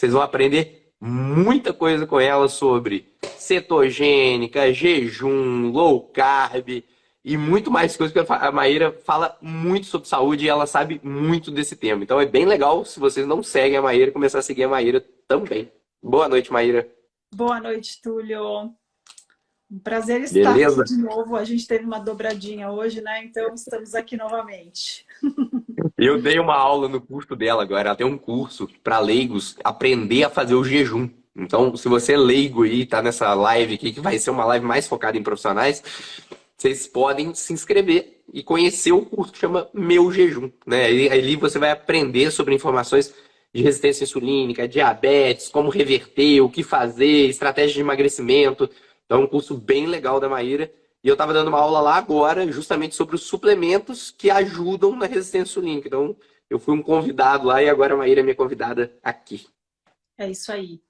Vocês vão aprender muita coisa com ela sobre cetogênica, jejum, low carb e muito mais coisas, porque a Maíra fala muito sobre saúde e ela sabe muito desse tema. Então é bem legal, se vocês não seguem a Maíra, começar a seguir a Maíra também. Boa noite, Maíra. Boa noite, Túlio. Um prazer estar aqui Beleza? de novo. A gente teve uma dobradinha hoje, né? Então estamos aqui novamente. Eu dei uma aula no curso dela agora. Ela tem um curso para leigos aprender a fazer o jejum. Então, se você é leigo aí, tá nessa live aqui, que vai ser uma live mais focada em profissionais, vocês podem se inscrever e conhecer o curso que chama Meu Jejum, né? E ali você vai aprender sobre informações de resistência insulínica, diabetes, como reverter, o que fazer, estratégia de emagrecimento. Então, é um curso bem legal da Maíra. E eu estava dando uma aula lá agora, justamente sobre os suplementos que ajudam na resistência insulínica. Então, eu fui um convidado lá e agora a Maíra é minha convidada aqui. É isso aí.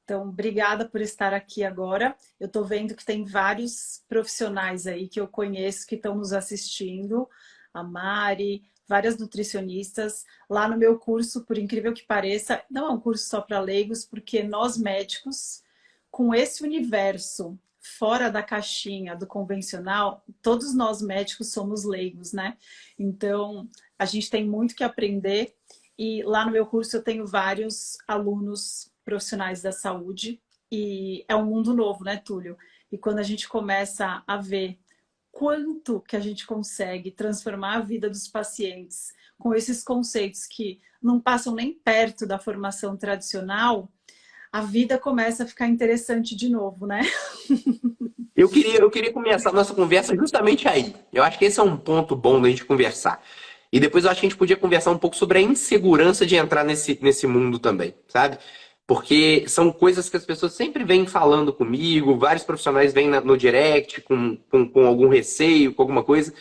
Então, obrigada por estar aqui agora. Eu estou vendo que tem vários profissionais aí que eu conheço que estão nos assistindo. A Mari, várias nutricionistas. Lá no meu curso, por incrível que pareça, não é um curso só para leigos, porque nós médicos, com esse universo fora da caixinha do convencional, todos nós médicos somos leigos, né? Então, a gente tem muito que aprender. E lá no meu curso eu tenho vários alunos profissionais da saúde e é um mundo novo, né, Túlio? E quando a gente começa a ver quanto que a gente consegue transformar a vida dos pacientes com esses conceitos que não passam nem perto da formação tradicional, a vida começa a ficar interessante de novo, né? Eu queria começar a nossa conversa justamente aí. Eu acho que esse é um ponto bom da gente conversar. E depois eu acho que a gente podia conversar um pouco sobre a insegurança de entrar nesse mundo também, sabe? Porque são coisas que as pessoas sempre vêm falando comigo, vários profissionais vêm no direct com algum receio, com alguma coisa.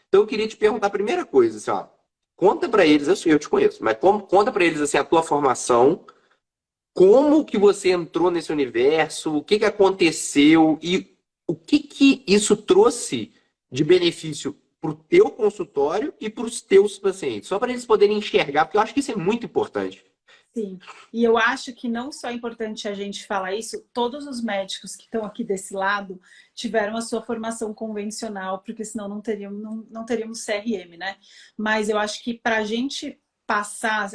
Então eu queria te perguntar a primeira coisa, assim, ó, conta pra eles, eu te conheço, mas conta pra eles assim a tua formação, como que você entrou nesse universo, o que que aconteceu e o que que isso trouxe de benefício para o teu consultório e para os teus pacientes, só para eles poderem enxergar, porque eu acho que isso é muito importante. Sim, e eu acho que não só é importante a gente falar isso, todos os médicos que estão aqui desse lado tiveram a sua formação convencional, porque senão não teríamos CRM, né? Mas eu acho que para a gente passar,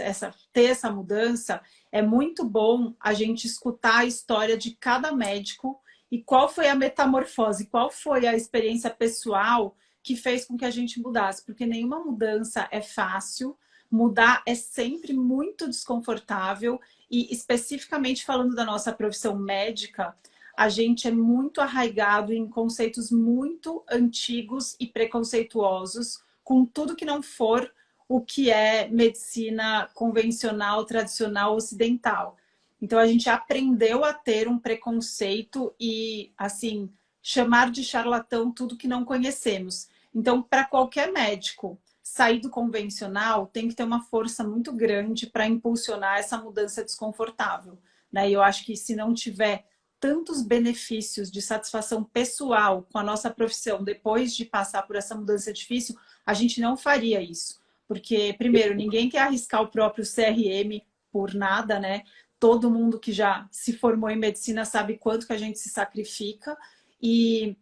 ter essa mudança, é muito bom a gente escutar a história de cada médico e qual foi a metamorfose, qual foi a experiência pessoal que fez com que a gente mudasse, porque nenhuma mudança é fácil. Mudar é sempre muito desconfortável e especificamente falando da nossa profissão médica, a gente é muito arraigado em conceitos muito antigos e preconceituosos, com tudo que não for o que é medicina convencional, tradicional, ocidental. Então a gente aprendeu a ter um preconceito e, assim, chamar de charlatão tudo que não conhecemos. Então, para qualquer médico sair do convencional, tem que ter uma força muito grande para impulsionar essa mudança desconfortável, né? E eu acho que se não tiver tantos benefícios de satisfação pessoal com a nossa profissão depois de passar por essa mudança difícil, a gente não faria isso. Porque, primeiro, ninguém quer arriscar o próprio CRM por nada, né? Todo mundo que já se formou em medicina sabe quanto que a gente se sacrifica e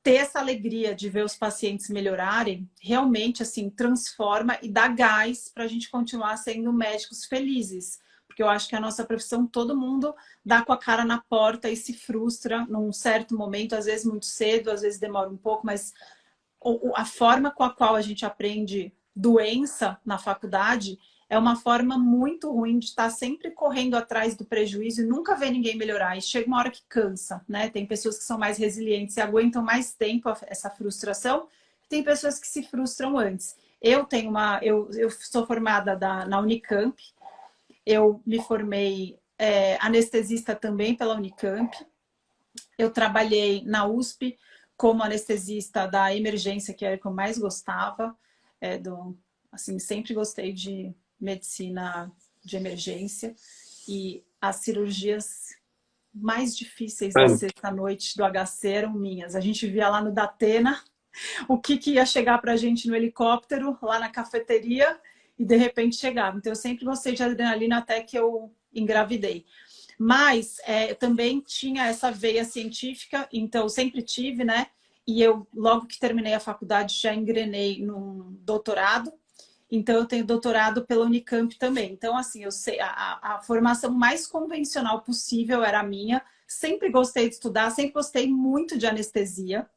ter essa alegria de ver os pacientes melhorarem, realmente assim transforma e dá gás para a gente continuar sendo médicos felizes. Porque eu acho que a nossa profissão, todo mundo dá com a cara na porta e se frustra num certo momento, às vezes muito cedo, às vezes demora um pouco, mas a forma com a qual a gente aprende doença na faculdade é uma forma muito ruim de estar sempre correndo atrás do prejuízo e nunca ver ninguém melhorar. E chega uma hora que cansa, né? Tem pessoas que são mais resilientes e aguentam mais tempo essa frustração. Tem pessoas que se frustram antes. Eu sou formada na Unicamp. Eu me formei anestesista também pela Unicamp. Eu trabalhei na USP como anestesista da emergência, que era o que eu mais gostava. Assim, sempre gostei de medicina de emergência e as cirurgias mais difíceis da sexta-noite do HC eram minhas. A gente via lá no Datena o que ia chegar para a gente no helicóptero, lá na cafeteria, e de repente chegava. Então eu sempre gostei de adrenalina até que eu engravidei. Mas eu também tinha essa veia científica, então eu sempre tive, né? E eu, logo que terminei a faculdade, já engrenei num doutorado. Então, eu tenho doutorado pela Unicamp também. Então, assim, eu sei, a formação mais convencional possível era a minha. Sempre gostei de estudar, sempre gostei muito de anestesia.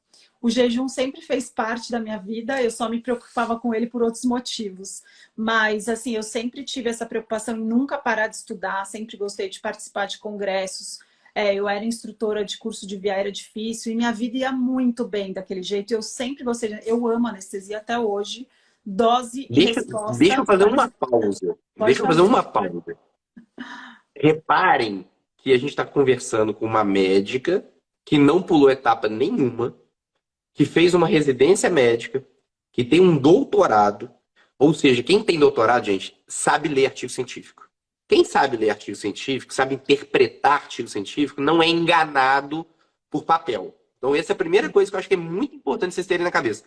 O jejum sempre fez parte da minha vida, eu só me preocupava com ele por outros motivos. Mas, assim, eu sempre tive essa preocupação em nunca parar de estudar, sempre gostei de participar de congressos. Eu era instrutora de curso de via aérea difícil e minha vida ia muito bem daquele jeito. Eu sempre gostei, eu amo anestesia até hoje. Dose e Deixa resposta. eu fazer uma pausa. Pode Deixa eu fazer fazer. uma pausa. Reparem que a gente está conversando com uma médica que não pulou etapa nenhuma, que fez uma residência médica, que tem um doutorado. Ou seja, quem tem doutorado, gente, sabe ler artigo científico. Quem sabe ler artigo científico, sabe interpretar artigo científico, não é enganado por papel. Então, essa é a primeira coisa que eu acho que é muito importante vocês terem na cabeça.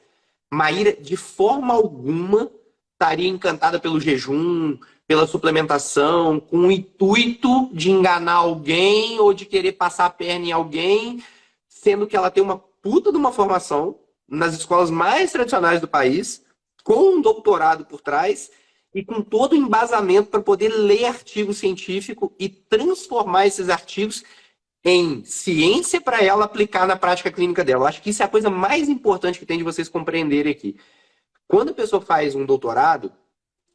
Maíra, de forma alguma, estaria encantada pelo jejum, pela suplementação, com o intuito de enganar alguém ou de querer passar a perna em alguém, sendo que ela tem uma puta de uma formação nas escolas mais tradicionais do país, com um doutorado por trás e com todo o embasamento para poder ler artigo científico e transformar esses artigos em ciência para ela aplicar na prática clínica dela. Eu acho que isso é a coisa mais importante que tem de vocês compreenderem aqui. Quando a pessoa faz um doutorado,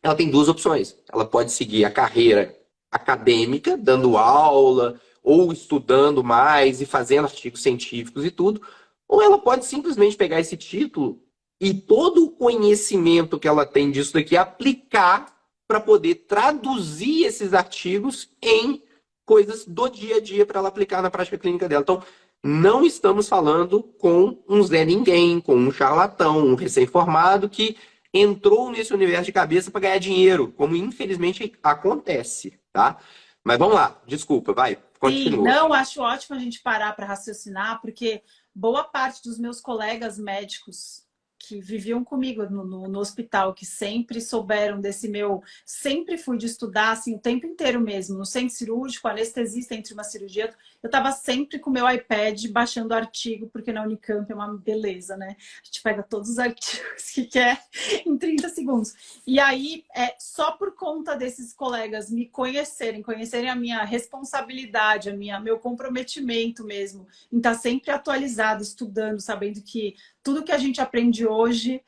ela tem duas opções. Ela pode seguir a carreira acadêmica, dando aula, ou estudando mais e fazendo artigos científicos e tudo, ou ela pode simplesmente pegar esse título e todo o conhecimento que ela tem disso daqui aplicar para poder traduzir esses artigos em coisas do dia a dia para ela aplicar na prática clínica dela. Então, não estamos falando com um Zé Ninguém, com um charlatão, um recém-formado que entrou nesse universo de cabeça para ganhar dinheiro, como infelizmente acontece, tá? Mas vamos lá, desculpa, vai, continua. Sim, não, acho ótimo a gente parar para raciocinar, porque boa parte dos meus colegas médicos que viviam comigo no hospital, que sempre souberam desse meu... Sempre fui de estudar, assim, o tempo inteiro mesmo, no centro cirúrgico, anestesista entre uma cirurgia. Eu estava sempre com o meu iPad baixando artigo, porque na Unicamp é uma beleza, né? A gente pega todos os artigos que quer em 30 segundos. E aí, só por conta desses colegas me conhecerem a minha responsabilidade, meu comprometimento mesmo, em estar sempre atualizado, estudando, sabendo que tudo que a gente aprende hoje,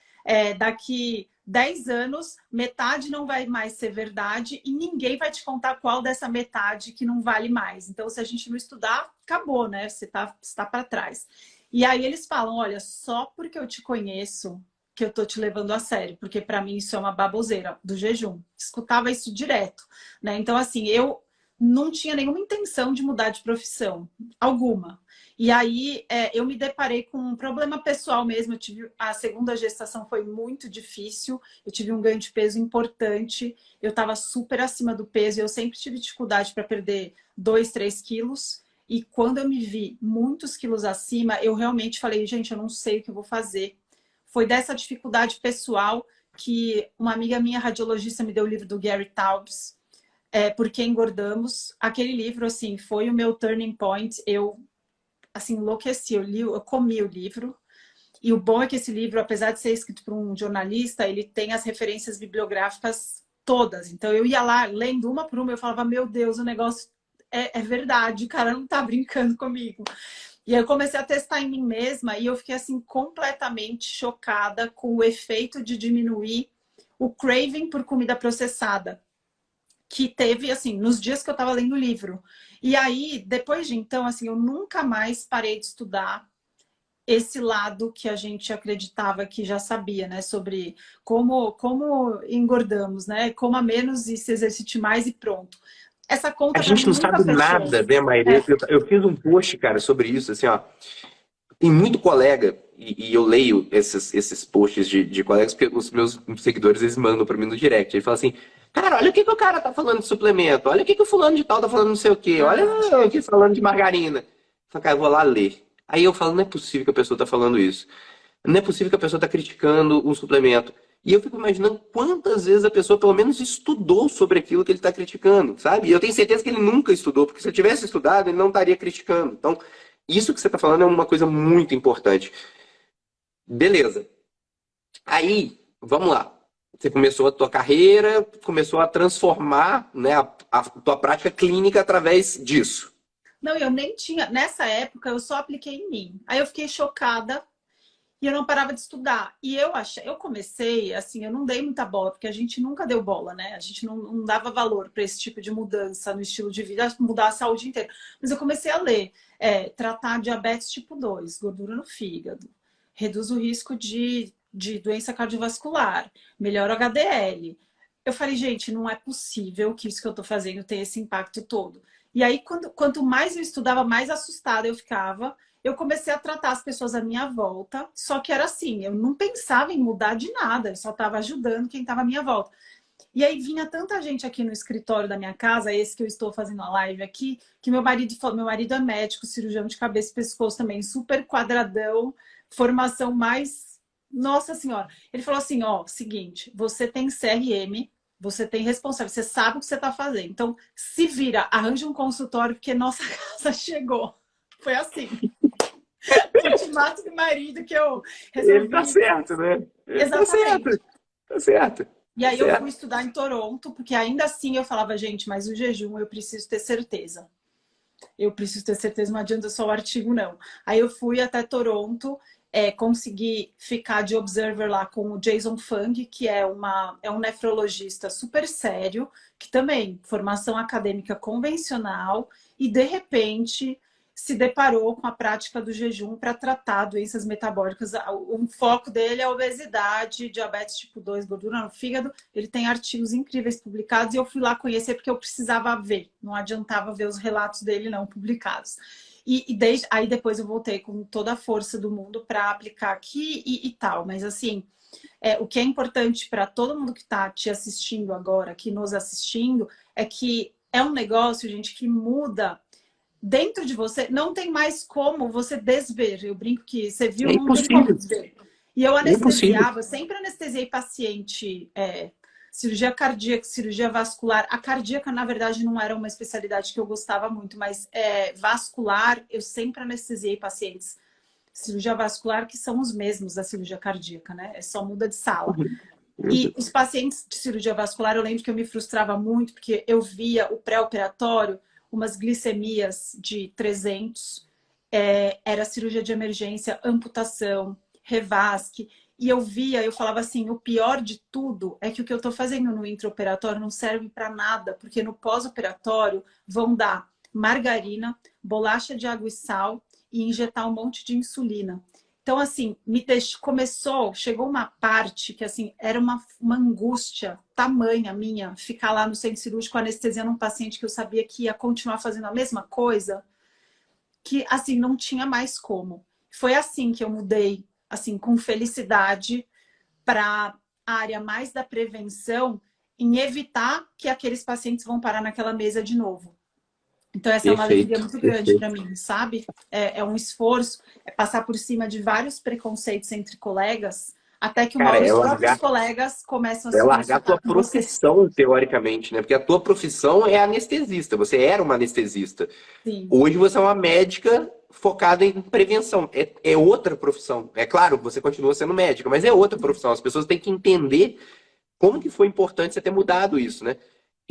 daqui 10 anos, metade não vai mais ser verdade e ninguém vai te contar qual dessa metade que não vale mais. Então, se a gente não estudar, acabou, né? Você tá para trás. E aí eles falam, olha, só porque eu te conheço que eu tô te levando a sério, porque para mim isso é uma baboseira do jejum. Escutava isso direto, né? Então, assim, eu não tinha nenhuma intenção de mudar de profissão, alguma. E aí eu me deparei com um problema pessoal mesmo. A segunda gestação foi muito difícil, eu tive um ganho de peso importante, eu estava super acima do peso, eu sempre tive dificuldade para perder 2, 3 quilos. E quando eu me vi muitos quilos acima, eu realmente falei, gente, eu não sei o que eu vou fazer. Foi dessa dificuldade pessoal que uma amiga minha, radiologista, me deu o livro do Gary Taubes, Por que Engordamos. Aquele livro, assim, foi o meu turning point. Eu, assim, enlouqueci. Eu comi o livro. E o bom é que esse livro, apesar de ser escrito por um jornalista, ele tem as referências bibliográficas todas. Então, eu ia lá, lendo uma por uma, eu falava, meu Deus, o negócio é verdade, o cara não tá brincando comigo. E aí eu comecei a testar em mim mesma e eu fiquei, assim, completamente chocada com o efeito de diminuir o craving por comida processada que teve, assim, nos dias que eu estava lendo o livro. E aí, depois de então, assim, eu nunca mais parei de estudar esse lado que a gente acreditava que já sabia, né? Sobre como engordamos, né? Coma menos e se exercite mais e pronto. Essa conta A pra gente mim não nunca sabe fechou. nada, né, Maíra? Eu fiz um post, cara, sobre isso, assim, ó. Tem muito colega, e eu leio esses posts de colegas, porque os meus seguidores, eles mandam pra mim no direct. Ele fala assim, cara, olha o que o cara tá falando de suplemento, olha o que o fulano de tal tá falando não sei o quê, olha o que falando de margarina. Eu falo, cara, eu vou lá ler. Aí eu falo, não é possível que a pessoa tá falando isso. Não é possível que a pessoa tá criticando um suplemento. E eu fico imaginando quantas vezes a pessoa pelo menos estudou sobre aquilo que ele está criticando, sabe? E eu tenho certeza que ele nunca estudou, porque se ele tivesse estudado, ele não estaria criticando. Então, isso que você está falando é uma coisa muito importante. Beleza. Aí, vamos lá. Você começou a tua carreira, começou a transformar, né, a tua prática clínica através disso. Não, eu nem tinha. Nessa época, eu só apliquei em mim. Aí eu fiquei chocada e eu não parava de estudar. E eu comecei, assim, eu não dei muita bola, porque a gente nunca deu bola, né? A gente não dava valor para esse tipo de mudança no estilo de vida, mudar a saúde inteira. Mas eu comecei a ler, tratar diabetes tipo 2, gordura no fígado, reduz o risco de doença cardiovascular, melhora o HDL. Eu falei, gente, não é possível que isso que eu tô fazendo tenha esse impacto todo. E aí, quanto mais eu estudava, mais assustada eu ficava. Eu comecei a tratar as pessoas à minha volta, só que era assim, eu não pensava em mudar de nada, eu só estava ajudando quem estava à minha volta. E aí vinha tanta gente aqui no escritório da minha casa, esse que eu estou fazendo a live aqui, que meu marido falou, meu marido é médico, cirurgião de cabeça e pescoço também, super quadradão, formação mais... Nossa Senhora! Ele falou assim, ó, seguinte, você tem CRM, você tem responsável, você sabe o que você está fazendo. Então, se vira, arranja um consultório, porque nossa casa chegou. Foi assim. Ultimato do marido que eu resolvi. Ele tá certo, né? Ele tá Exatamente. certo. Tá certo. E Tá aí eu fui certo. estudar em Toronto, porque ainda assim eu falava, gente, mas o jejum eu preciso ter certeza. Eu preciso ter certeza, não adianta só o artigo, não. Aí eu fui até Toronto, consegui ficar de observer lá com o Jason Fung, que é um nefrologista super sério, que também, formação acadêmica convencional, e de repente se deparou com a prática do jejum para tratar doenças metabólicas. O foco dele é a obesidade, diabetes tipo 2, gordura no fígado. Ele tem artigos incríveis publicados e eu fui lá conhecer porque eu precisava ver. Não adiantava ver os relatos dele não publicados. Aí depois eu voltei com toda a força do mundo para aplicar aqui e tal. Mas assim, o que é importante para todo mundo que está te assistindo agora, aqui nos assistindo, é que é um negócio, gente, que muda dentro de você, não tem mais como você desver. Eu brinco que você viu, É não tem como impossível. desver. E eu É impossível. anestesiava, sempre anestesiei paciente, cirurgia cardíaca, cirurgia vascular. A cardíaca, na verdade, não era uma especialidade que eu gostava muito, mas vascular, eu sempre anestesiei pacientes. Cirurgia vascular, que são os mesmos da cirurgia cardíaca, né? É só muda de sala. Meu E Deus. os pacientes de cirurgia vascular, eu lembro que eu me frustrava muito, porque eu via o pré-operatório, umas glicemias de 300, era cirurgia de emergência, amputação, revasque, e eu falava assim, o pior de tudo é que o que eu estou fazendo no intraoperatório não serve para nada, porque no pós-operatório vão dar margarina, bolacha de água e sal e injetar um monte de insulina. Então, assim, chegou uma parte que, assim, era uma angústia tamanha minha ficar lá no centro cirúrgico anestesiando um paciente que eu sabia que ia continuar fazendo a mesma coisa, que, assim, não tinha mais como. Foi assim que eu mudei, assim, com felicidade para a área mais da prevenção em evitar que aqueles pacientes vão parar naquela mesa de novo. Então, essa é uma alegria Perfeito. muito grande Perfeito. para mim, sabe? É um esforço, é passar por cima de vários preconceitos entre colegas, até que uma Cara, hora é os próprios largar, colegas começam a é se largar a tua consultar com você. profissão, teoricamente, né? Porque a tua profissão é anestesista. Você era uma anestesista. Sim. Hoje você é uma médica focada em prevenção. É outra profissão. É claro, você continua sendo médica, mas é outra profissão. As pessoas têm que entender como que foi importante você ter mudado isso, né?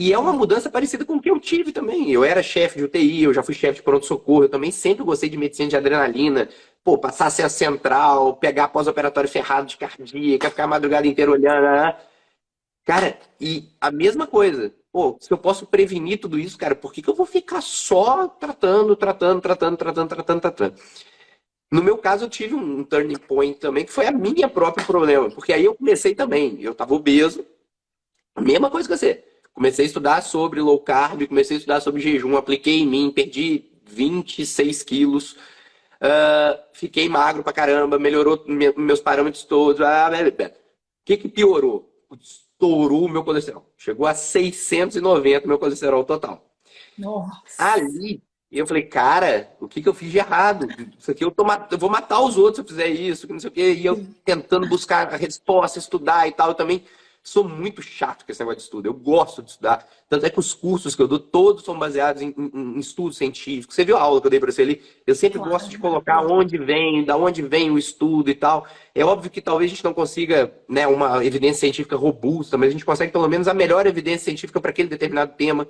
E é uma mudança parecida com o que eu tive também. Eu era chefe de UTI, eu já fui chefe de pronto-socorro, eu também sempre gostei de medicina de adrenalina. Pô, passar acesso central, pegar pós-operatório ferrado de cardíaca, ficar a madrugada inteira olhando. Cara, e a mesma coisa. Pô, se eu posso prevenir tudo isso, cara, por que que eu vou ficar só tratando? No meu caso, eu tive um turning point também, que foi a minha própria problema. Porque aí eu comecei também. Eu tava obeso, mesma coisa que você. Comecei a estudar sobre low carb, comecei a estudar sobre jejum, apliquei em mim, perdi 26 quilos, fiquei magro pra caramba, melhorou meus parâmetros todos. O que piorou? Estourou o meu colesterol. Chegou a 690 meu colesterol total. Nossa. Ali, E eu falei, cara, o que que eu fiz de errado? Isso aqui eu vou matar os outros se eu fizer isso, que não sei o quê. E eu tentando buscar a resposta, estudar e tal. Eu também sou muito chato com esse negócio de estudo. Eu gosto de estudar. Tanto é que os cursos que eu dou, todos são baseados em estudos científicos. Você viu a aula que eu dei para você ali? Eu sempre gosto Claro, de colocar onde vem, da onde vem o estudo e tal. É óbvio que talvez a gente não consiga, né, uma evidência científica robusta, mas a gente consegue pelo menos a melhor evidência científica para aquele determinado tema.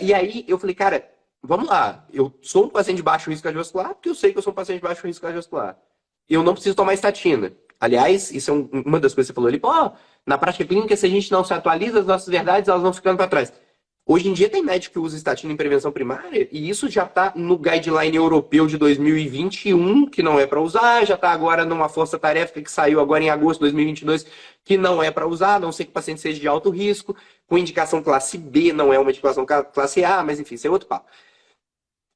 E aí eu falei, cara, vamos lá. Eu sou um paciente de baixo risco cardiovascular porque eu sei que eu sou um paciente de baixo risco cardiovascular. Eu não preciso tomar estatina. Aliás, isso é uma das coisas que você falou ali. Pô, na prática clínica, se a gente não se atualiza, as nossas verdades elas vão ficando para trás. Hoje em dia tem médico que usa estatina em prevenção primária e isso já está no guideline europeu de 2021, que não é para usar, já está agora numa força-tarefa que saiu agora em agosto de 2022, que não é para usar, a não ser que o paciente seja de alto risco, com indicação classe B, não é uma indicação classe A, mas enfim, isso é outro papo.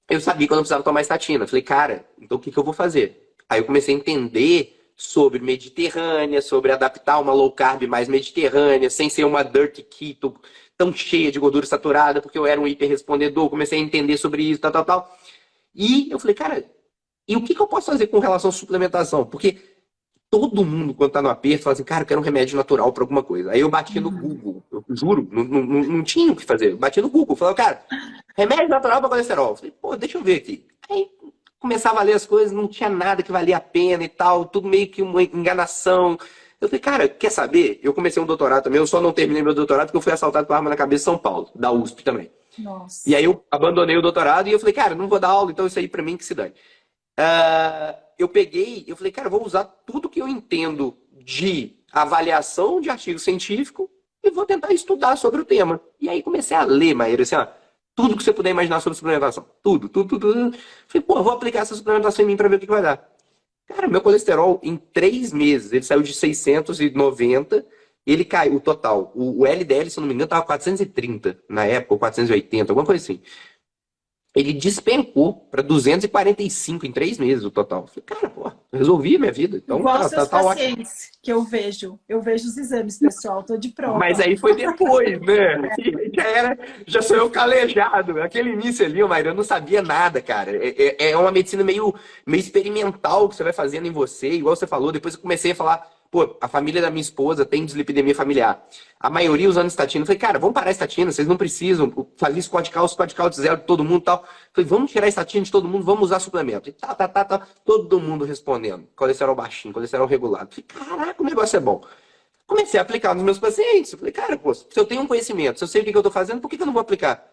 Eu sabia que eu não precisava tomar estatina. Falei, cara, então o que que eu vou fazer? Aí eu comecei a entender sobre Mediterrânea, sobre adaptar uma low carb mais mediterrânea, sem ser uma dirty keto tão cheia de gordura saturada, porque eu era um hiperrespondedor, comecei a entender sobre isso, tal, tal, tal. E eu falei, cara, e o que que eu posso fazer com relação à suplementação? Porque todo mundo, quando tá no aperto, fala assim, cara, eu quero um remédio natural para alguma coisa. Aí eu bati no Uhum. Google, eu juro, não tinha o que fazer. Eu bati no Google, falava, cara, remédio natural para colesterol. Eu falei, pô, deixa eu ver aqui. Aí começava a ler as coisas, não tinha nada que valia a pena e tal, tudo meio que uma enganação. Eu falei, cara, quer saber? Eu comecei um doutorado também, eu só não terminei meu doutorado porque eu fui assaltado com arma na cabeça em São Paulo, da USP também. E aí Nossa. eu abandonei o doutorado e eu falei, cara, não vou dar aula, então isso aí pra mim que se dane. Eu peguei, eu falei, cara, eu vou usar tudo que eu entendo de avaliação de artigo científico e vou tentar estudar sobre o tema. E aí comecei a ler, Maíra, assim, ó, tudo que você puder imaginar sobre suplementação. Tudo, tudo, tudo, tudo. Falei, pô, eu vou aplicar essa suplementação em mim pra ver o que que vai dar. Cara, meu colesterol em 3 meses, ele saiu de 690, ele caiu, o total. O LDL, se eu não me engano, tava 430 na época, ou 480, alguma coisa assim. Ele despencou para 245 em 3 meses o total. Falei, cara, pô, resolvi minha vida. Então Igual os seus tá ótimo. pacientes que eu vejo os exames, pessoal, tô de Mas prova. aí foi depois, né? Já sou eu calejado. Aquele início ali, Maíra, eu não sabia nada, cara. É uma medicina meio experimental que você vai fazendo em você, igual você falou. Depois eu comecei a falar, pô, a família da minha esposa tem dislipidemia familiar. A maioria usando estatina. Eu falei, cara, vamos parar a estatina, vocês não precisam. Fazer Scott Count zero de todo mundo e tal. Eu falei, vamos tirar a estatina de todo mundo, vamos usar suplemento. E tá. Todo mundo respondendo. Colesterol baixinho, colesterol regulado. Eu falei, caraca, o negócio é bom. Comecei a aplicar nos meus pacientes. Eu falei, cara, pô, se eu tenho um conhecimento, se eu sei o que eu estou fazendo, por que eu não vou aplicar?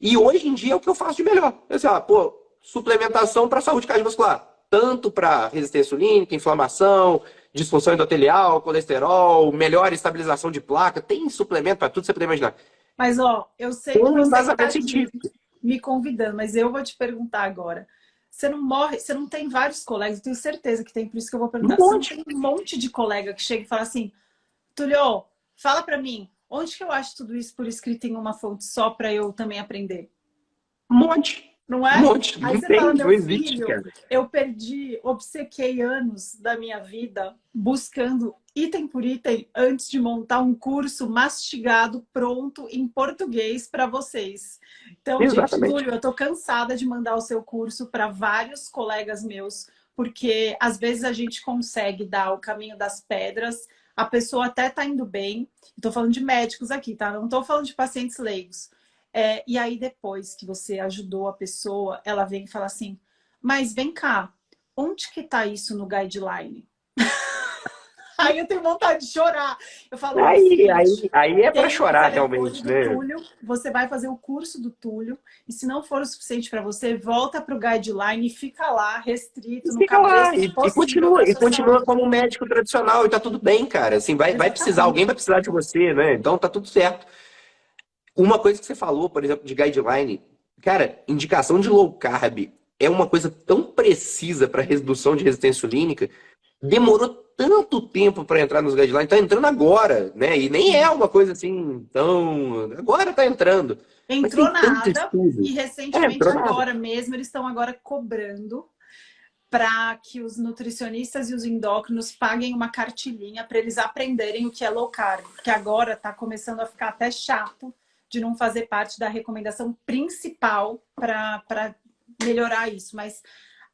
E hoje em dia é o que eu faço de melhor. Eu sei, pô, suplementação para saúde cardiovascular. Tanto para resistência insulínica, inflamação, disfunção endotelial, colesterol, melhor estabilização de placa. Tem suplemento para tudo que você puder imaginar. Mas, ó, eu sei Com que um você está embasamento aqui científico. me convidando, mas eu vou te perguntar agora. Você não morre, você não tem vários colegas, eu tenho certeza que tem, por isso que eu vou Um perguntar. Você não monte. tem um monte de colega que chega e fala assim, Tulio, fala pra mim, onde que eu acho tudo isso por escrito em uma fonte só para eu também aprender? Um monte. Não Um é? monte. Aí Não você fala, tem, não meu existe, filho, cara. eu perdi, obcequei anos da minha vida buscando item por item antes de montar um curso mastigado, pronto, em português para vocês. Então, gente, Exatamente. Túlio, eu tô cansada de mandar o seu curso para vários colegas meus, porque às vezes a gente consegue dar o caminho das pedras, a pessoa até tá indo bem. Estou falando de médicos aqui, tá? Não estou falando de pacientes leigos. E aí, depois que você ajudou a pessoa, ela vem e fala assim, mas vem cá, onde que tá isso no guideline? Aí eu tenho vontade de chorar. Eu falo, ó, é o Aí, seguinte, aí, aí é para tem o chorar, telefone realmente, do né? Túlio, você vai fazer o curso do Túlio, e se não for o suficiente para você, volta para o guideline e fica lá, restrito, E no fica lá, cabresto e possível continua, para e sua continua saúde. como um médico tradicional, e tá tudo bem, cara. Assim, vai precisar, alguém Exatamente. vai precisar de você, né? Então tá tudo certo. Uma coisa que você falou, por exemplo, de guideline, cara, indicação de low carb é uma coisa tão precisa para redução de resistência insulínica, demorou tanto tempo para entrar nos guidelines, tá entrando agora, né? E nem é uma coisa assim tão. Agora tá entrando. Mas tem Entrou tanto nada, estudo. e É, recentemente, entrou nada. agora mesmo, eles estão agora cobrando para que os nutricionistas e os endócrinos paguem uma cartilhinha para eles aprenderem o que é low carb, porque agora está começando a ficar até chato de não fazer parte da recomendação principal para melhorar isso. Mas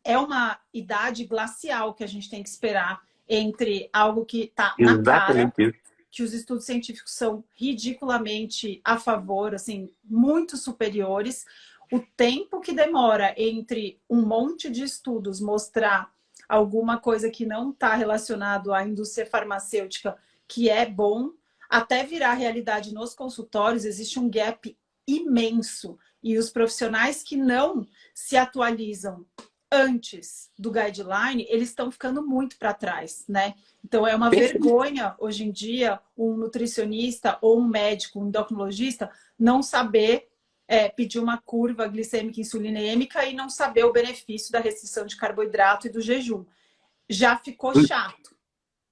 é uma idade glacial que a gente tem que esperar entre algo que está na cara, Exatamente isso. que os estudos científicos são ridiculamente a favor, assim, muito superiores. O tempo que demora entre um monte de estudos mostrar alguma coisa que não está relacionado à indústria farmacêutica, que é bom, até virar realidade nos consultórios, existe um gap imenso. E os profissionais que não se atualizam antes do guideline, eles estão ficando muito para trás, né? Então é uma vergonha hoje em dia um nutricionista ou um médico, um endocrinologista, não saber pedir uma curva glicêmica insulinêmica e não saber o benefício da restrição de carboidrato e do jejum. Já ficou chato.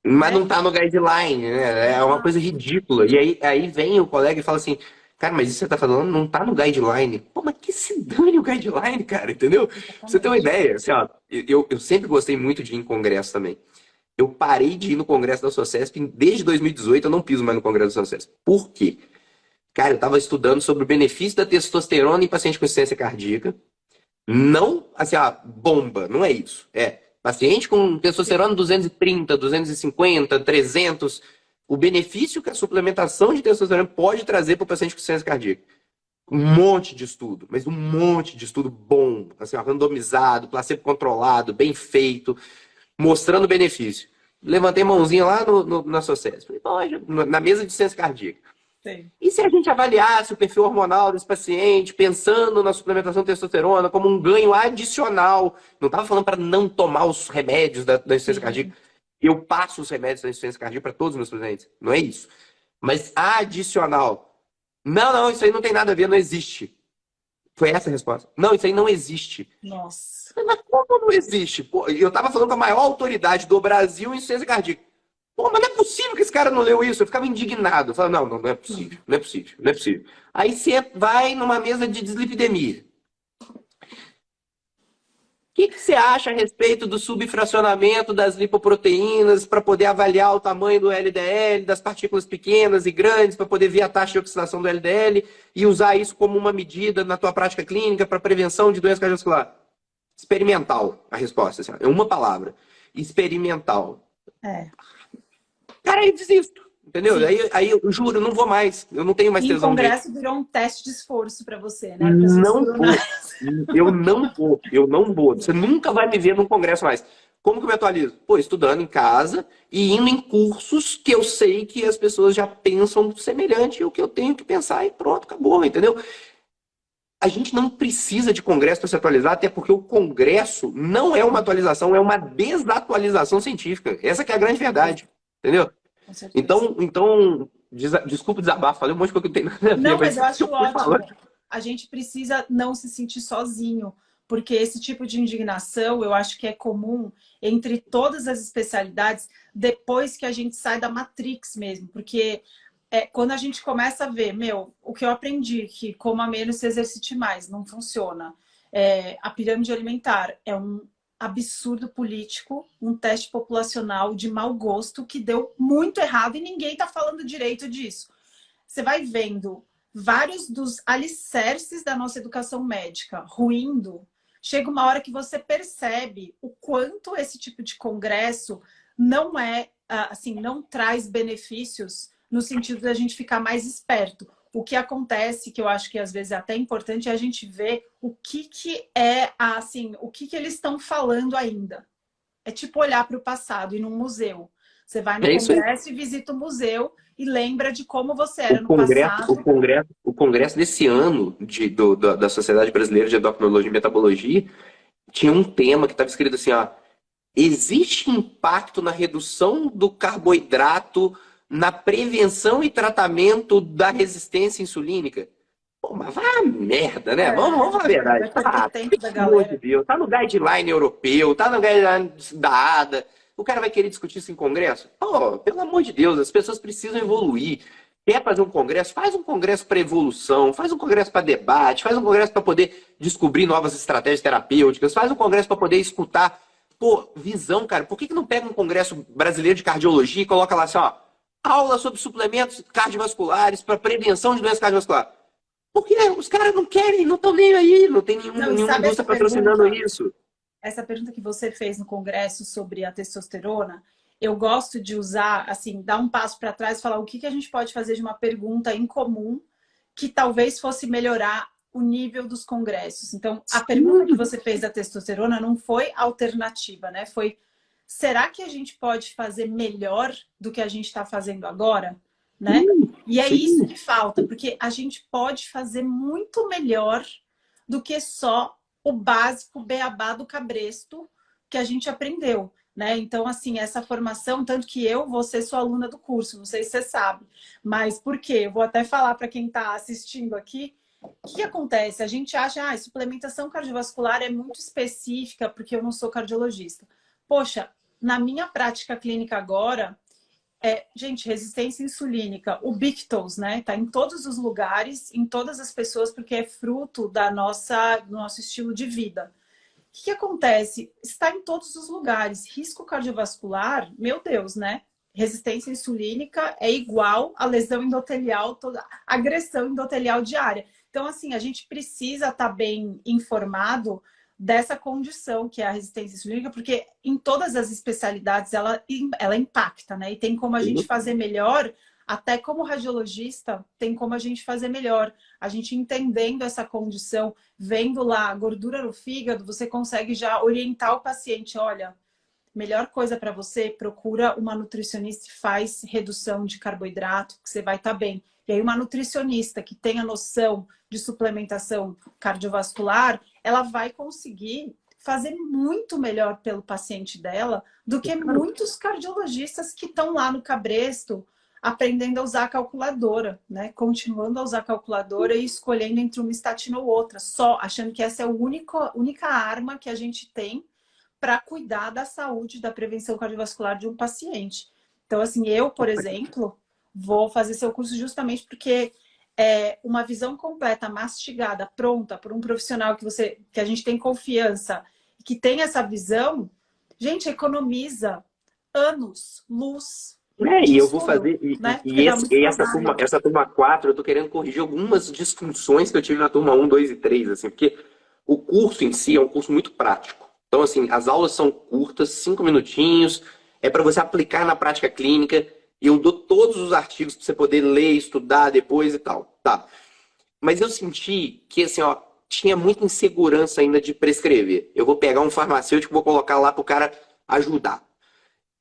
Mas não tá no guideline, né? É uma coisa ridícula. E aí vem o colega e fala assim, cara, mas isso que você tá falando não tá no guideline. Pô, mas que se dane o guideline, cara, entendeu? Pra você ter uma ideia, assim, ó, eu sempre gostei muito de ir em congresso também. Eu parei de ir no congresso da Socesp desde 2018, eu não piso mais no congresso da Socesp. Por quê? Cara, eu tava estudando sobre o benefício da testosterona em paciente com insuficiência cardíaca. Não, assim, ó, bomba, não é isso. É paciente com testosterona 230, 250, 300, o benefício que a suplementação de testosterona pode trazer para o paciente com insuficiência cardíaca. Um monte de estudo, mas um monte de estudo bom, assim, ó, randomizado, placebo controlado, bem feito, mostrando benefício. Levantei a mãozinha lá na Socesp, na mesa de insuficiência cardíaca. Sim. E se a gente avaliasse o perfil hormonal desse paciente, pensando na suplementação de testosterona como um ganho adicional? Não estava falando para não tomar os remédios da insuficiência cardíaca. Eu passo os remédios da insuficiência cardíaca para todos os meus pacientes. Não é isso. Mas adicional. Não, isso aí não tem nada a ver, não existe. Foi essa a resposta. Não, isso aí não existe. Nossa. Mas como não existe? Pô, eu estava falando com a maior autoridade do Brasil em insuficiência cardíaca. Pô, mas não é possível que esse cara não leu isso. Eu ficava indignado. Eu falava, não é possível, não é possível, não é possível. Aí você vai numa mesa de dislipidemia. O que você acha a respeito do subfracionamento das lipoproteínas para poder avaliar o tamanho do LDL, das partículas pequenas e grandes, para poder ver a taxa de oxidação do LDL e usar isso como uma medida na tua prática clínica para prevenção de doença cardiovascular? Experimental, a resposta. Assim, é uma palavra. Experimental. Cara, aí eu desisto, entendeu? Aí eu juro, eu não vou mais. Eu não tenho mais tesão. E o congresso virou um teste de esforço para você, né? Não vou. Eu não vou. Você nunca vai me ver num congresso mais. Como que eu me atualizo? Pô, estudando em casa e indo em cursos que eu sei que as pessoas já pensam semelhante ao que eu tenho que pensar e pronto, acabou, entendeu? A gente não precisa de congresso para se atualizar, até porque o congresso não é uma atualização, é uma desatualização científica. Essa que é a grande verdade. Entendeu? Então, desculpa o desabafo, falei um monte de coisa que não tem nada a ver. Não, mas eu acho ótimo. A gente precisa não se sentir sozinho, porque esse tipo de indignação eu acho que é comum entre todas as especialidades depois que a gente sai da Matrix mesmo, porque quando a gente começa a ver, o que eu aprendi, que coma menos se exercite mais, não funciona. A pirâmide alimentar é um absurdo político, um teste populacional de mau gosto que deu muito errado e ninguém está falando direito disso. Você vai vendo vários dos alicerces da nossa educação médica ruindo, chega uma hora que você percebe o quanto esse tipo de congresso não não traz benefícios no sentido da gente ficar mais esperto. O que acontece, que eu acho que às vezes é até importante, é a gente ver o que eles estão falando ainda. É tipo olhar para o passado e num museu. Você vai no congresso e visita o museu e lembra de como você era no passado. O congresso desse ano da Sociedade Brasileira de Endocrinologia e Metabologia tinha um tema que estava escrito assim, ó, existe impacto na redução do carboidrato na prevenção e tratamento da resistência insulínica? Pô, mas vai a merda, né? Vamos falar a verdade. Pelo amor de Deus, tá no guideline europeu, tá no guideline da ADA. O cara vai querer discutir isso em congresso? Pô, pelo amor de Deus, as pessoas precisam evoluir. Quer fazer um congresso? Faz um congresso para evolução, faz um congresso para debate, faz um congresso para poder descobrir novas estratégias terapêuticas, faz um congresso para poder escutar. Pô, visão, cara. Por que não pega um congresso brasileiro de cardiologia e coloca lá assim, ó, aula sobre suplementos cardiovasculares para prevenção de doença cardiovascular? Porque os caras não querem, não estão nem aí, não tem Não, e nenhuma sabe indústria patrocinando isso. essa pergunta que você fez no congresso sobre a testosterona? Eu gosto de usar, assim, dar um passo para trás e falar o que, que a gente pode fazer de uma pergunta em comum que talvez fosse melhorar o nível dos congressos. Então, a pergunta que você fez da testosterona não foi alternativa, né? Foi, será que a gente pode fazer melhor do que a gente está fazendo agora? Né? E é isso Sim. que falta, porque a gente pode fazer muito melhor do que só o básico beabá do cabresto que a gente aprendeu. Né? Então, assim, essa formação, tanto que eu vou ser sua aluna do curso, não sei se você sabe, mas por quê? Eu vou até falar para quem está assistindo aqui. O que acontece? A gente acha, ah, suplementação cardiovascular é muito específica porque eu não sou cardiologista. Poxa, na minha prática clínica agora, gente, resistência insulínica, o Bictose, né? Tá em todos os lugares, em todas as pessoas, porque é fruto do nosso estilo de vida. O que acontece? Está em todos os lugares. Risco cardiovascular, meu Deus, né? Resistência insulínica é igual a lesão endotelial, toda agressão endotelial diária. Então, assim, a gente precisa estar bem informado dessa condição que é a resistência insulínica, porque em todas as especialidades ela impacta, né? E tem como a gente fazer melhor, até como radiologista, tem como a gente fazer melhor. A gente entendendo essa condição, vendo lá a gordura no fígado, você consegue já orientar o paciente, olha, melhor coisa para você, procura uma nutricionista que faz redução de carboidrato, que você vai estar bem. E aí uma nutricionista que tenha noção de suplementação cardiovascular, ela vai conseguir fazer muito melhor pelo paciente dela do que muitos cardiologistas que estão lá no cabresto aprendendo a usar a calculadora, né? Continuando a usar a calculadora e escolhendo entre uma estatina ou outra, só achando que essa é a única arma que a gente tem para cuidar da saúde, da prevenção cardiovascular de um paciente. Então, assim, eu, por exemplo, vou fazer seu curso justamente porque é uma visão completa, mastigada, pronta, por um profissional que a gente tem confiança, que tem essa visão, gente, economiza anos, luz, E de eu vou estudo, fazer. né? Porque dá muito trabalho. Essa turma 4 eu tô querendo corrigir algumas disfunções que eu tive na turma um 2 e 3 assim, porque o curso em si é um curso muito prático. Então, assim, as aulas são curtas, 5 minutinhos, é para você aplicar na prática clínica, e eu dou todos os artigos para você poder ler, estudar depois e tal. Tá. Mas eu senti que, assim, ó, tinha muita insegurança ainda de prescrever. Eu vou pegar um farmacêutico e vou colocar lá para o cara ajudar.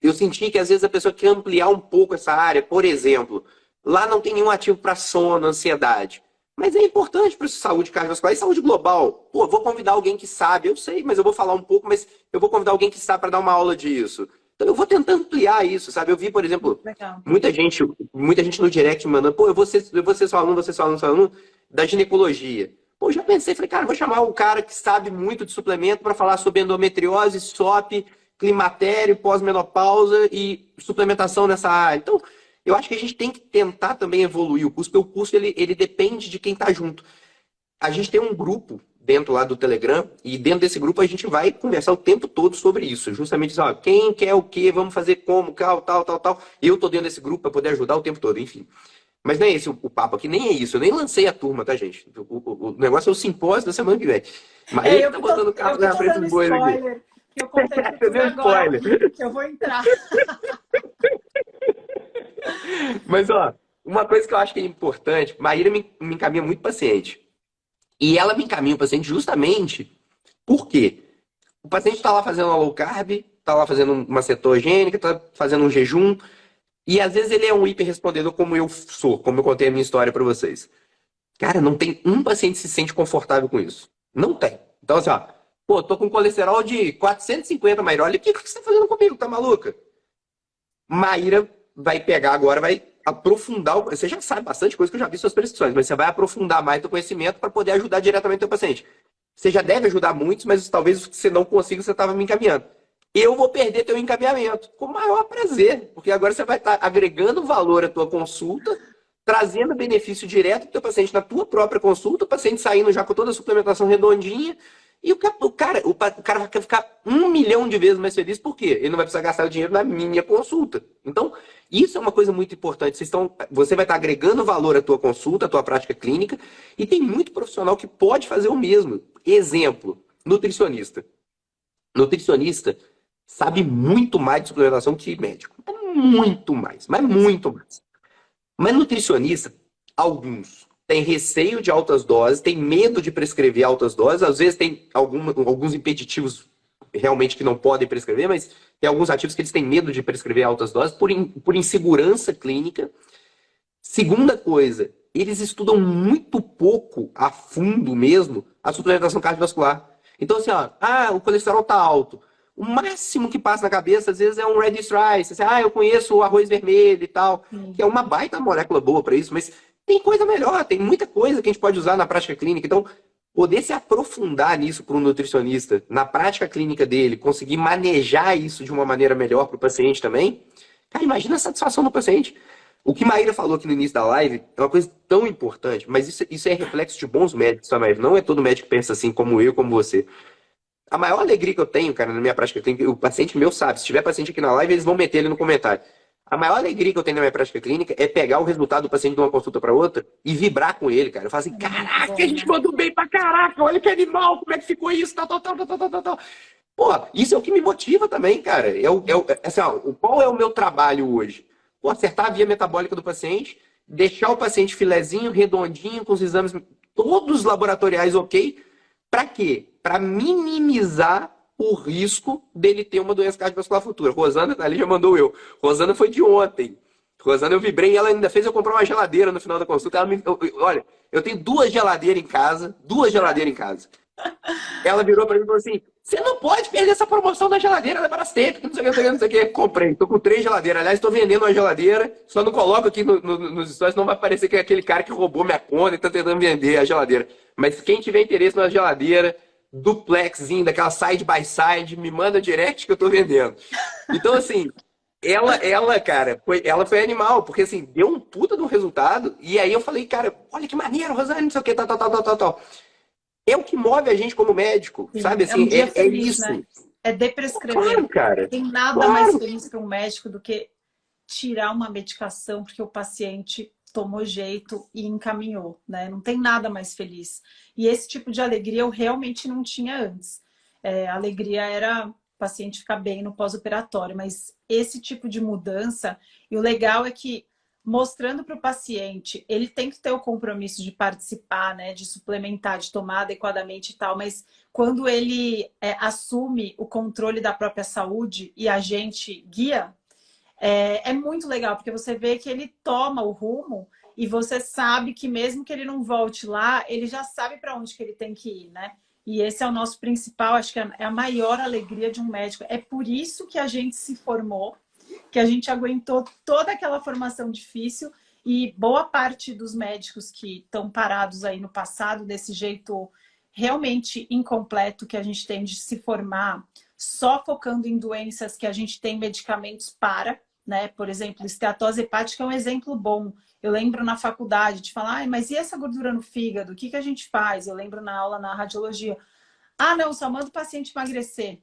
Eu senti que às vezes a pessoa quer ampliar um pouco essa área. Por exemplo, lá não tem nenhum ativo para sono, ansiedade. Mas é importante para a saúde cardiovascular e saúde global. Pô, vou convidar alguém que sabe, eu sei, mas eu vou falar um pouco, mas eu vou convidar alguém que sabe para dar uma aula disso. Então eu vou tentar ampliar isso, sabe? Eu vi, por exemplo, Legal. muita gente no direct mandando, pô, eu vou ser seu aluno, seu aluno da ginecologia. Pô, já pensei, falei, cara, vou chamar um cara que sabe muito de suplemento para falar sobre endometriose, SOP, climatério, pós-menopausa e suplementação nessa área. Então, eu acho que a gente tem que tentar também evoluir o curso, porque o curso ele depende de quem está junto. A gente tem um grupo dentro lá do Telegram, e dentro desse grupo a gente vai conversar o tempo todo sobre isso. Justamente assim, ó, quem quer o quê, vamos fazer como, tal. Eu tô dentro desse grupo para poder ajudar o tempo todo, enfim. Mas não é esse o papo aqui, nem é isso. Eu nem lancei a turma, tá, gente? O negócio é o simpósio da semana que vem. Mas Eu tá que botando o carro na frente dando do boi aqui. spoiler, que eu contei Você tudo deu agora, spoiler. que eu vou entrar. Mas, ó, uma coisa que eu acho que é importante, Maíra me encaminha muito paciente. E ela me encaminha o paciente justamente porque o paciente está lá fazendo uma low carb, está lá fazendo uma cetogênica, está fazendo um jejum, e às vezes ele é um hiperrespondedor como eu sou, como eu contei a minha história para vocês. Cara, não tem um paciente que se sente confortável com isso. Não tem. Então, assim, ó, pô, tô com colesterol de 450, Maíra, olha o que você tá fazendo comigo, tá maluca? Maíra vai pegar agora, vai aprofundar. Você já sabe bastante coisa que eu já vi suas prescrições, mas você vai aprofundar mais o conhecimento para poder ajudar diretamente o teu paciente. Você já deve ajudar muitos, mas talvez você não consiga, você estava me encaminhando. Eu vou perder teu encaminhamento, com o maior prazer, porque agora você vai estar agregando valor à tua consulta, trazendo benefício direto para o teu paciente na tua própria consulta, o paciente saindo já com toda a suplementação redondinha, E o cara vai ficar 1 milhão de vezes mais feliz, por quê? Ele não vai precisar gastar o dinheiro na minha consulta. Então, isso é uma coisa muito importante. Você vai estar agregando valor à tua consulta, à tua prática clínica, e tem muito profissional que pode fazer o mesmo. Exemplo, nutricionista. Nutricionista sabe muito mais de suplementação que médico. Muito mais, mas muito mais. Mas nutricionista, alguns têm receio de altas doses, têm medo de prescrever altas doses, às vezes tem alguns impeditivos realmente que não podem prescrever, mas tem alguns ativos que eles têm medo de prescrever altas doses por insegurança clínica. Segunda coisa, eles estudam muito pouco a fundo mesmo a suplementação cardiovascular. Então, assim, o colesterol tá alto. O máximo que passa na cabeça, às vezes, é um red rice. Assim, eu conheço o arroz vermelho e tal, que é uma baita molécula boa para isso, mas tem coisa melhor, tem muita coisa que a gente pode usar na prática clínica. Então, poder se aprofundar nisso para um nutricionista, na prática clínica dele, conseguir manejar isso de uma maneira melhor para o paciente também, cara, imagina a satisfação do paciente. O que Maíra falou aqui no início da live é uma coisa tão importante, mas isso é reflexo de bons médicos, tá, Maíra? Não é todo médico que pensa assim, como eu, como você. A maior alegria que eu tenho, cara, na minha prática clínica, o paciente meu sabe, se tiver paciente aqui na live, eles vão meter ele no comentário. A maior alegria que eu tenho na minha prática clínica é pegar o resultado do paciente de uma consulta para outra e vibrar com ele, cara. Eu falo assim, caraca, a gente mandou bem pra caraca, olha que animal, como é que ficou isso, tal, tal, tal, tal, tal, tal, tal. Pô, isso é o que me motiva também, cara. Assim, qual é o meu trabalho hoje? Pô, acertar a via metabólica do paciente, deixar o paciente filezinho, redondinho, com os exames todos laboratoriais ok. Pra quê? Pra minimizar o risco dele ter uma doença cardiovascular futura. Rosana ali já mandou eu. Rosana foi de ontem. Rosana, eu vibrei e ela ainda fez eu comprar uma geladeira no final da consulta. Olha, eu tenho duas geladeiras em casa. Ela virou pra mim e falou assim, você não pode perder essa promoção da geladeira da Brastemp, que não sei o que, não sei o que. Comprei, tô com 3 geladeiras. Aliás, tô vendendo uma geladeira, só não coloco aqui nos stories, não vai parecer que é aquele cara que roubou minha conta e tá tentando vender a geladeira. Mas quem tiver interesse numa geladeira, duplexzinho, daquela side by side, me manda direct que eu tô vendendo. Então, assim, cara, ela foi animal, porque assim, deu um puta de um resultado, e aí eu falei, cara, olha que maneiro, Rosane, não sei o que, tal, tal, tal, tal, tal. É o que move a gente como médico, Sim, sabe? é um Assim, dia é feliz, isso. né? É de prescrever. Claro, cara. Não tem nada mais feliz para um médico do que tirar uma medicação porque o paciente tomou jeito e encaminhou, né? Não tem nada mais feliz. E esse tipo de alegria eu realmente não tinha antes. A alegria era o paciente ficar bem no pós-operatório, mas esse tipo de mudança, e o legal é que mostrando para o paciente, ele tem que ter o compromisso de participar, né, de suplementar, de tomar adequadamente e tal, mas quando ele assume o controle da própria saúde e a gente guia, é muito legal, porque você vê que ele toma o rumo e você sabe que mesmo que ele não volte lá, ele já sabe para onde que ele tem que ir, né? E esse é o nosso principal, acho que é a maior alegria de um médico. É por isso que a gente se formou, que a gente aguentou toda aquela formação difícil e boa parte dos médicos que estão parados aí no passado, desse jeito realmente incompleto que a gente tem de se formar só focando em doenças que a gente tem medicamentos para, né? Por exemplo, esteatose hepática é um exemplo bom. Eu lembro na faculdade de falar, mas e essa gordura no fígado? O que a gente faz? Eu lembro na aula na radiologia. Não, só manda o paciente emagrecer.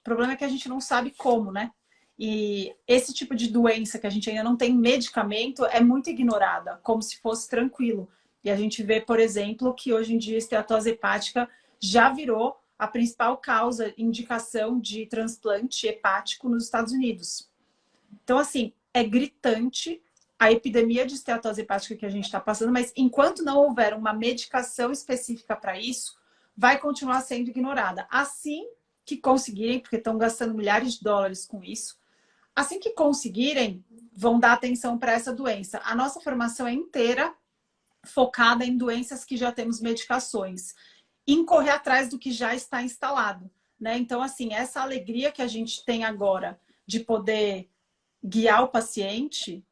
O problema é que a gente não sabe como, né? E esse tipo de doença que a gente ainda não tem medicamento é muito ignorada, como se fosse tranquilo. E a gente vê, por exemplo, que hoje em dia a esteatose hepática já virou a principal causa, indicação de transplante hepático nos Estados Unidos. Então, assim, é gritante a epidemia de esteatose hepática que a gente está passando, mas enquanto não houver uma medicação específica para isso, vai continuar sendo ignorada. Assim que conseguirem, porque estão gastando milhares de dólares com isso, assim que conseguirem, vão dar atenção para essa doença. A nossa formação é inteira focada em doenças que já temos medicações, em correr atrás do que já está instalado, né? Então, assim, essa alegria que a gente tem agora de poder guiar o paciente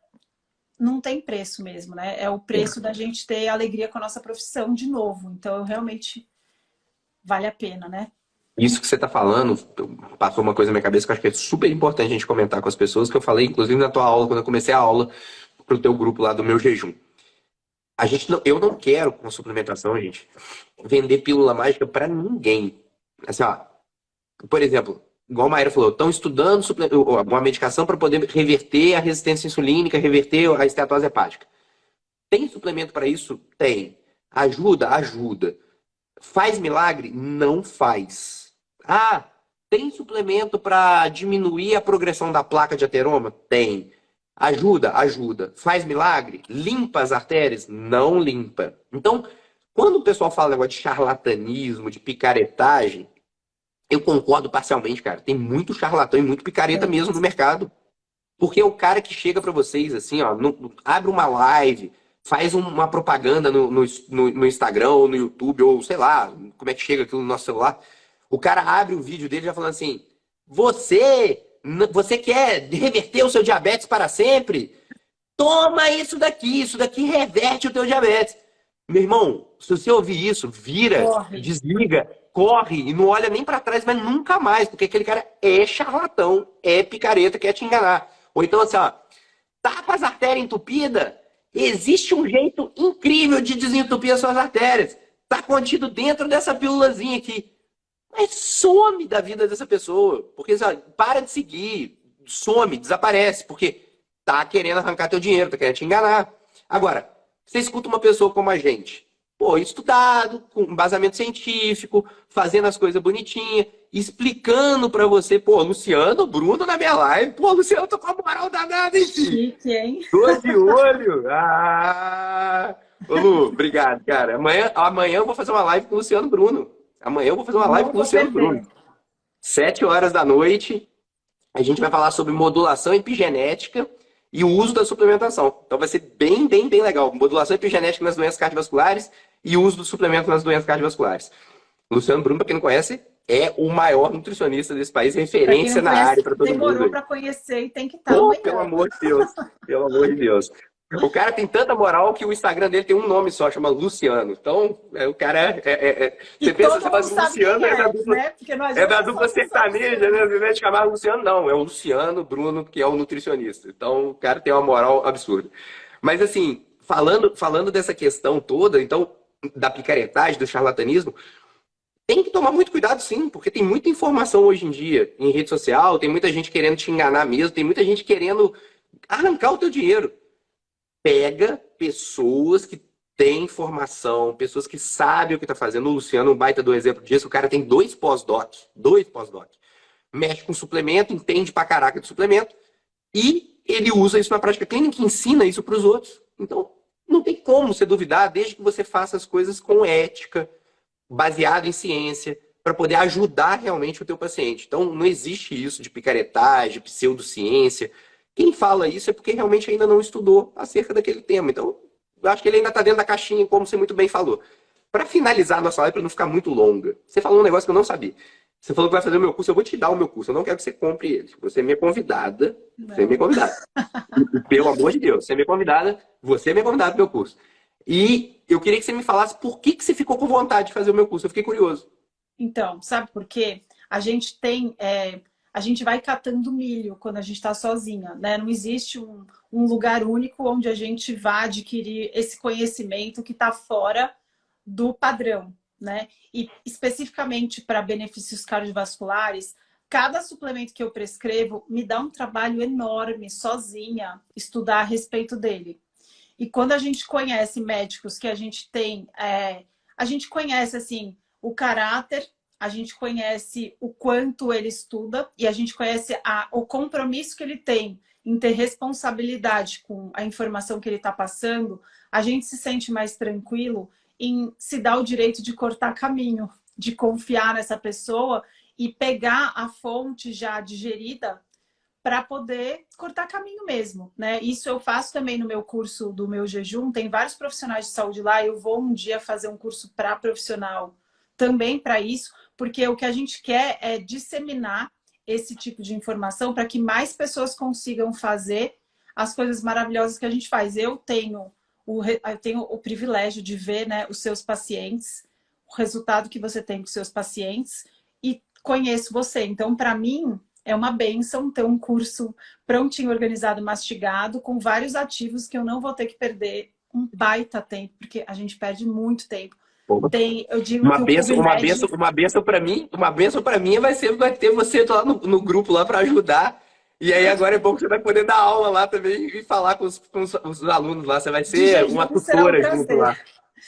não tem preço mesmo, né? É o preço da gente ter alegria com a nossa profissão de novo. Então, realmente vale a pena, né? Isso que você está falando, passou uma coisa na minha cabeça que eu acho que é super importante a gente comentar com as pessoas, que eu falei, inclusive, na tua aula, quando eu comecei a aula para o teu grupo lá do meu jejum. Eu não quero, com suplementação, gente, vender pílula mágica para ninguém. Assim, ó, por exemplo, igual a Maíra falou, estão estudando uma medicação para poder reverter a resistência insulínica, reverter a esteatose hepática. Tem suplemento para isso? Tem. Ajuda? Ajuda. Faz milagre? Não faz. Ah, tem suplemento para diminuir a progressão da placa de ateroma? Tem. Ajuda? Ajuda. Faz milagre? Limpa as artérias? Não limpa. Então, quando o pessoal fala negócio de charlatanismo, de picaretagem, eu concordo parcialmente, cara. Tem muito charlatão e muito picareta É. mesmo no mercado. Porque é o cara que chega para vocês assim, ó, abre uma live, faz uma propaganda no Instagram ou no YouTube, ou sei lá, como é que chega aquilo no nosso celular. O cara abre o vídeo dele já falando assim: você quer reverter o seu diabetes para sempre? Toma isso daqui reverte o teu diabetes. Meu irmão, se você ouvir isso, vira, Corre. desliga, corre e não olha nem para trás, mas nunca mais, porque aquele cara é charlatão, é picareta, quer te enganar. Ou então assim, ó, tá com as artérias entupidas? Existe um jeito incrível de desentupir as suas artérias. Tá contido dentro dessa pílulazinha aqui. Mas some da vida dessa pessoa. Porque sabe, para de seguir, some, desaparece, porque tá querendo arrancar teu dinheiro, tá querendo te enganar. Agora, você escuta uma pessoa como a gente, pô, estudado, com embasamento científico, fazendo as coisas bonitinhas, explicando pra você, pô, Luciano, Bruno na minha live, pô, Luciano, tô com a moral danada, hein, filho? Chique, hein? Tô de olho. Ah! Ô, Lu, obrigado, cara. Amanhã eu vou fazer uma live com o Luciano Bruno. Amanhã eu vou fazer uma live Não com o vou Luciano Bruno. perder. 7 horas da noite, a gente vai falar sobre modulação epigenética e o uso da suplementação. Então vai ser bem, bem, bem legal. Modulação epigenética nas doenças cardiovasculares e o uso do suplemento nas doenças cardiovasculares. Luciano Bruno, para quem não conhece, é o maior nutricionista desse país, Para quem referência não na conhece, área para todo mundo demorou aí. para conhecer e tem que estar Pô, pelo amanhã. amor de Deus. Pelo amor de Deus. O cara tem tanta moral que o Instagram dele tem um nome só, chama Luciano. Então, o cara E você pensa, todo você fala mundo assim, sabe quem Luciano é, né? Porque não é adianta da ser só dupla sertaneja, né? Ao invés de chamar Luciano, não. É o Luciano Bruno, que é o nutricionista. Então, o cara tem uma moral absurda. Mas, assim, falando dessa questão toda, então, da picaretagem, do charlatanismo, tem que tomar muito cuidado, sim, porque tem muita informação hoje em dia em rede social, tem muita gente querendo te enganar mesmo, tem muita gente querendo arrancar o teu dinheiro. Pega pessoas que têm informação, pessoas que sabem o que está fazendo. O Luciano, um baita do exemplo disso, o cara tem dois pós-doc. Mexe com suplemento, entende pra caraca de suplemento, e ele usa isso na prática clínica, ensina isso para os outros. Então, não tem como você duvidar, desde que você faça as coisas com ética, baseado em ciência, para poder ajudar realmente o teu paciente. Então, não existe isso de picaretagem, pseudociência. Quem fala isso é porque realmente ainda não estudou acerca daquele tema. Então, eu acho que ele ainda está dentro da caixinha, como você muito bem falou. Para finalizar a nossa live, para não ficar muito longa, você falou um negócio que eu não sabia. Você falou que vai fazer o meu curso, eu vou te dar o meu curso. Eu não quero que você compre ele. Você é minha convidada. Você é minha Não. convidada. Pelo amor de Deus, você é minha convidada. Você é minha convidada para o meu curso. E eu queria que você me falasse por que você ficou com vontade de fazer o meu curso. Eu fiquei curioso. Então, sabe por quê? A gente tem, a gente vai catando milho quando a gente está sozinha, né? Não existe um lugar único onde a gente vai adquirir esse conhecimento que está fora do padrão, né? E especificamente para benefícios cardiovasculares, cada suplemento que eu prescrevo me dá um trabalho enorme sozinha estudar a respeito dele. E quando a gente conhece médicos que a gente tem, a gente conhece assim o caráter, a gente conhece o quanto ele estuda e a gente conhece o compromisso que ele tem em ter responsabilidade com a informação que ele está passando, a gente se sente mais tranquilo em se dar o direito de cortar caminho, de confiar nessa pessoa e pegar a fonte já digerida para poder cortar caminho mesmo, né? Isso eu faço também no meu curso do meu jejum, tem vários profissionais de saúde lá, eu vou um dia fazer um curso para profissional também para isso, porque o que a gente quer é disseminar esse tipo de informação para que mais pessoas consigam fazer as coisas maravilhosas que a gente faz. Eu tenho o privilégio de ver, né, os seus pacientes, o resultado que você tem com os seus pacientes e conheço você. Então, para mim, é uma bênção ter um curso prontinho, organizado, mastigado, com vários ativos que eu não vou ter que perder um baita tempo, porque a gente perde muito tempo Eu digo que o PubMed... uma benção para mim vai ter você lá no grupo lá para ajudar. E aí agora é bom que você vai poder dar aula lá também e falar com os alunos lá. Você vai ser uma tutora junto lá.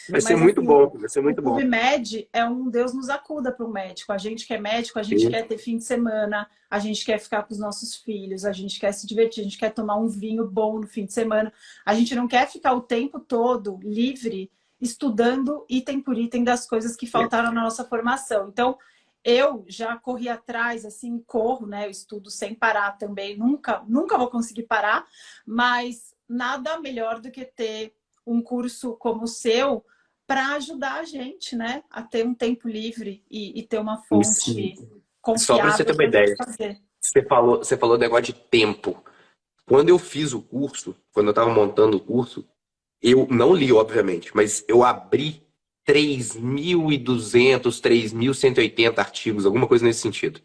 Vai ser Mas, muito assim, bom, vai ser o muito bom. PubMed é um Deus nos acuda para o médico. A gente que é médico, a gente quer ter fim de semana, a gente quer ficar com os nossos filhos, a gente quer se divertir, a gente quer tomar um vinho bom no fim de semana. A gente não quer ficar o tempo todo livre estudando item por item das coisas que faltaram na nossa formação. Então, eu já corri atrás, assim, corro, né? Eu estudo sem parar também. Nunca vou conseguir parar, mas nada melhor do que ter um curso como o seu para ajudar a gente, né? A ter um tempo livre e ter uma fonte confiável. Só para você ter uma ideia, fazer. você falou negócio de tempo. Quando eu fiz o curso, quando eu estava montando o curso, eu não li, obviamente, mas eu abri 3.200, 3.180 artigos, alguma coisa nesse sentido,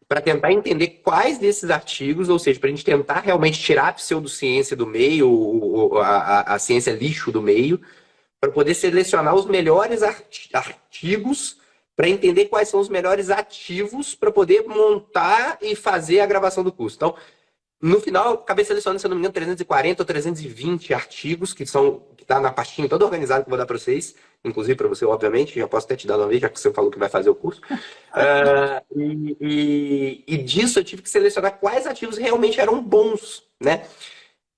para tentar entender quais desses artigos, ou seja, para a gente tentar realmente tirar a pseudociência do meio, a ciência lixo do meio, para poder selecionar os melhores artigos, para entender quais são os melhores ativos para poder montar e fazer a gravação do curso. Então, no final, eu acabei selecionando, se eu não me engano, 340 ou 320 artigos, que tá na pastinha toda organizada que eu vou dar para vocês, inclusive para você, obviamente, já posso até te dar uma vez, já que você falou que vai fazer o curso. E disso eu tive que selecionar quais ativos realmente eram bons, né?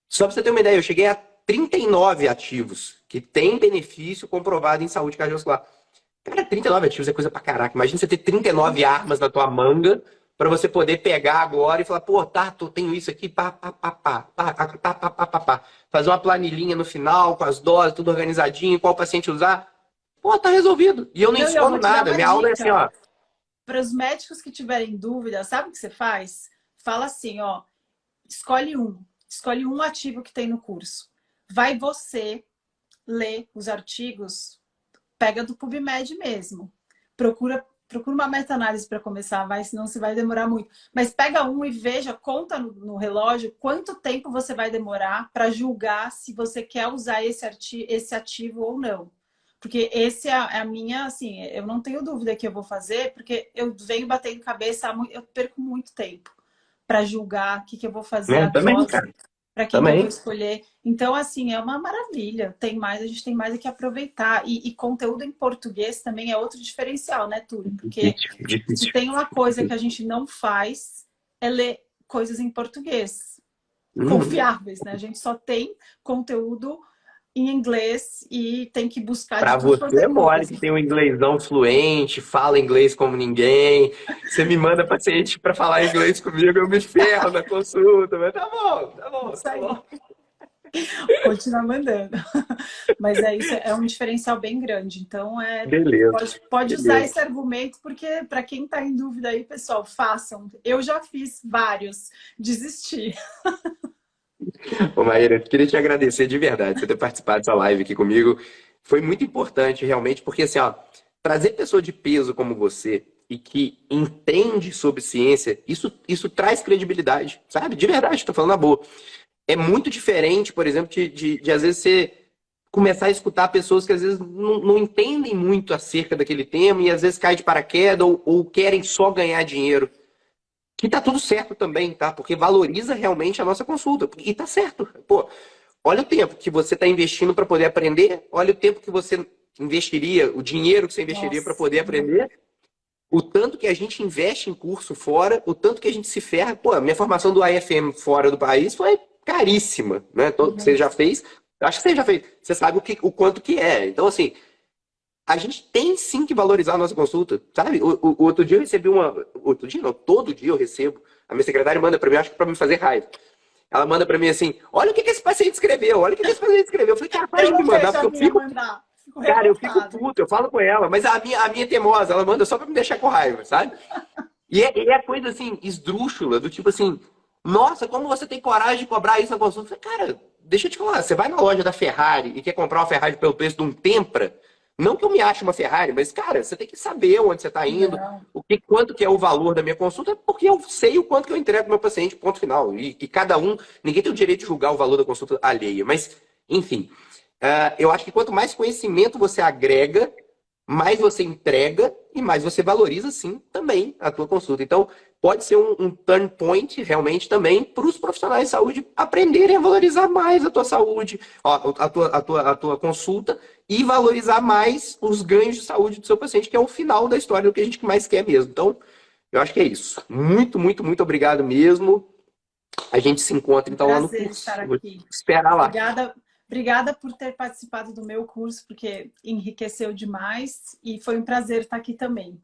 Só para você ter uma ideia, eu cheguei a 39 ativos que têm benefício comprovado em saúde cardiovascular. Cara, 39 ativos é coisa pra caraca. Imagina você ter 39 armas na tua manga para você poder pegar agora e falar, pô, tá, eu tenho isso aqui, fazer uma planilhinha no final, com as doses, tudo organizadinho, qual paciente usar. Pô, tá resolvido. E eu não escondo nada. Minha aula é assim, ó. Para os médicos que tiverem dúvida, sabe o que você faz? Fala assim, ó, escolhe um ativo que tem no curso. Vai você ler os artigos, pega do PubMed mesmo. Procura uma meta-análise para começar, senão você vai demorar muito. Mas pega um e veja, conta no relógio quanto tempo você vai demorar para julgar se você quer usar esse ativo ou não. Porque esse é a minha, assim, eu não tenho dúvida que eu vou fazer, porque eu venho batendo cabeça, eu perco muito tempo para julgar o que eu vou fazer agora. Para quem eu vou escolher. Então, assim, é uma maravilha. A gente tem mais que aproveitar. E conteúdo em português também é outro diferencial, né, Túlio? Porque se tem uma coisa que a gente não faz, é ler coisas em português. Confiáveis, né? A gente só tem conteúdo em inglês e tem que buscar pra de tudo quanto você é mole que tem um inglêsão fluente, fala inglês como ninguém. Você me manda paciente para falar inglês comigo, eu me ferro na consulta. Mas tá bom. Continua mandando. Mas isso, é um diferencial bem grande. Então, pode usar esse argumento, porque para quem está em dúvida aí, pessoal, façam. Eu já fiz vários, desisti. Ô, Maíra, queria te agradecer de verdade por ter participado dessa live aqui comigo. Foi muito importante, realmente, porque assim, ó, trazer pessoa de peso como você e que entende sobre ciência, isso traz credibilidade, sabe? De verdade, estou falando na boa. É muito diferente, por exemplo, de às vezes você começar a escutar pessoas que às vezes não entendem muito acerca daquele tema e às vezes caem de paraquedas ou querem só ganhar dinheiro. Que tá tudo certo também, tá? Porque valoriza realmente a nossa consulta. E tá certo. Pô, olha o tempo que você está investindo para poder aprender, olha o tempo que você investiria, o dinheiro que você investiria para poder aprender, o tanto que a gente investe em curso fora, o tanto que a gente se ferra. Pô, a minha formação do AFM fora do país foi caríssima, né? Você já fez? Acho que você já fez. Você sabe o quanto que é. Então, assim, a gente tem sim que valorizar a nossa consulta, sabe? O outro dia eu recebi outro dia não, todo dia eu recebo. A minha secretária manda para mim, acho que para me fazer raiva. Ela manda para mim assim, olha o que esse paciente escreveu, olha o que esse paciente escreveu. Eu falei, cara, para de me mandar, porque eu fico... Cara, eu fico puto, eu falo com ela, mas a minha é teimosa, ela manda só para me deixar com raiva, sabe? E é coisa assim, esdrúxula, do tipo assim, nossa, como você tem coragem de cobrar isso na consulta? Eu falei, cara, deixa eu te falar, você vai na loja da Ferrari e quer comprar uma Ferrari pelo preço de um Tempra. Não que eu me ache uma Ferrari, mas, cara, você tem que saber onde você está indo, quanto que é o valor da minha consulta, porque eu sei o quanto que eu entrego pro meu paciente, ponto final. E cada um, ninguém tem o direito de julgar o valor da consulta alheia. Mas, enfim, eu acho que quanto mais conhecimento você agrega, mais você entrega e mais você valoriza, sim, também a tua consulta. Então, pode ser um turn point realmente também para os profissionais de saúde aprenderem a valorizar mais a tua saúde, ó, a tua consulta e valorizar mais os ganhos de saúde do seu paciente, que é o final da história, do que a gente mais quer mesmo. Então, eu acho que é isso. Muito, muito, muito obrigado mesmo. A gente se encontra então lá no Prazer curso. estar Vou aqui. te esperar lá. Obrigada por ter participado do meu curso, porque enriqueceu demais e foi um prazer estar aqui também.